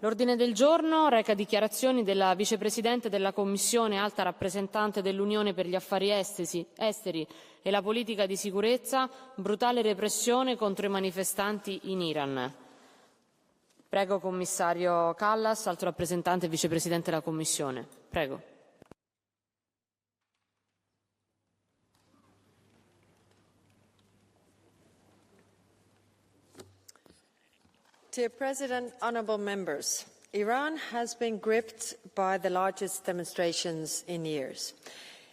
L'ordine del giorno reca dichiarazioni della Vicepresidente della Commissione Alta Rappresentante dell'Unione per gli Affari Esteri e la Politica di Sicurezza, brutale repressione contro i manifestanti in Iran. Prego, Commissario Kallas, Alto Rappresentante e Vicepresidente della Commissione. Prego. Dear President, honourable members, Iran has been gripped by the largest demonstrations in years.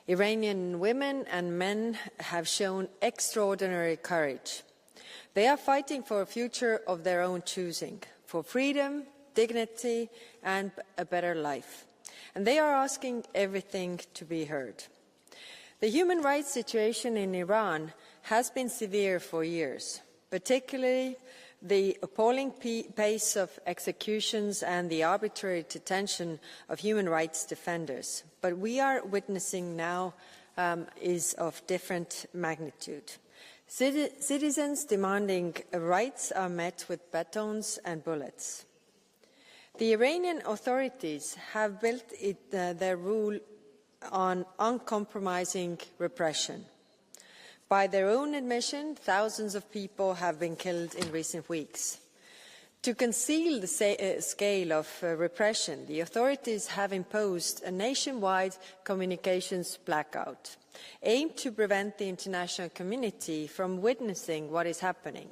Iranian women and men have shown extraordinary courage. They are fighting for a future of their own choosing, for freedom, dignity and a better life. And they are asking everything to be heard. The human rights situation in Iran has been severe for years, particularly the appalling pace of executions and the arbitrary detention of human rights defenders. But we are witnessing now is of different magnitude. Citizens demanding rights are met with batons and bullets. The Iranian authorities have built their rule on uncompromising repression. By their own admission, thousands of people have been killed in recent weeks. To conceal the scale of repression, the authorities have imposed a nationwide communications blackout, aimed to prevent the international community from witnessing what is happening.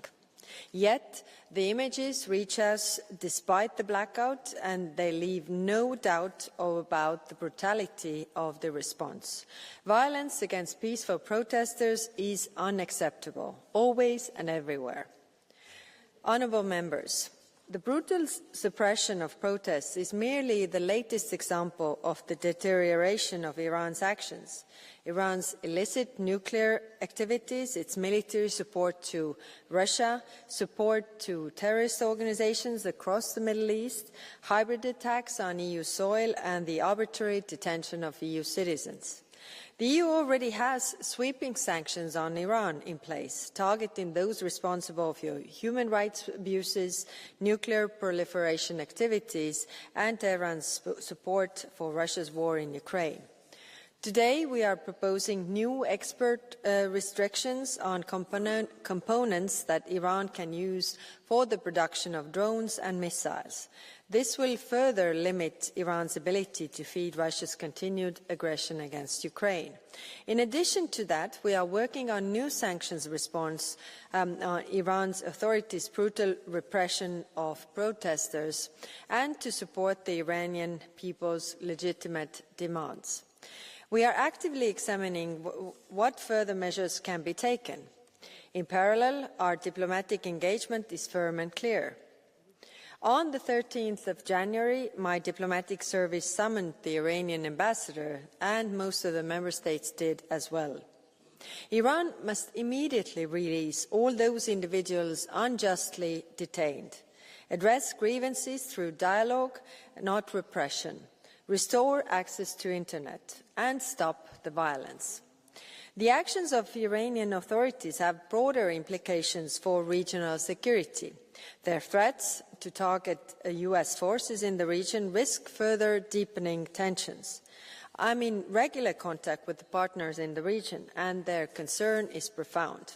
Yet, the images reach us despite the blackout, and they leave no doubt about the brutality of the response. Violence against peaceful protesters is unacceptable, always and everywhere. Honourable members, the brutal suppression of protests is merely the latest example of the deterioration of Iran's actions. Iran's illicit nuclear activities, its military support to Russia, support to terrorist organisations across the Middle East, hybrid attacks on EU soil and the arbitrary detention of EU citizens. The EU already has sweeping sanctions on Iran in place, targeting those responsible for human rights abuses, nuclear proliferation activities and Tehran's support for Russia's war in Ukraine. Today, we are proposing new export restrictions on components that Iran can use for the production of drones and missiles. This will further limit Iran's ability to feed Russia's continued aggression against Ukraine. In addition to that, we are working on new sanctions response on Iran's authorities' brutal repression of protesters and to support the Iranian people's legitimate demands. We are actively examining what further measures can be taken. In parallel, our diplomatic engagement is firm and clear. On the 13th of January, my diplomatic service summoned the Iranian ambassador, and most of the member states did as well. Iran must immediately release all those individuals unjustly detained, address grievances through dialogue, not repression, restore access to internet and stop the violence. The actions of Iranian authorities have broader implications for regional security. Their threats to target US forces in the region risk further deepening tensions. I'm in regular contact with the partners in the region, and their concern is profound.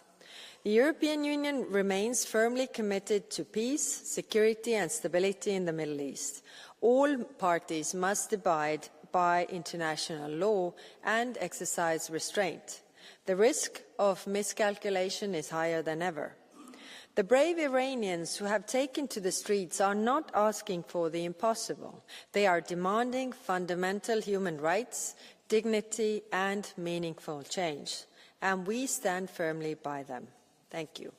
The European Union remains firmly committed to peace, security and stability in the Middle East. All parties must abide by international law and exercise restraint. The risk of miscalculation is higher than ever. The brave Iranians who have taken to the streets are not asking for the impossible. They are demanding fundamental human rights, dignity and meaningful change. And we stand firmly by them. Thank you.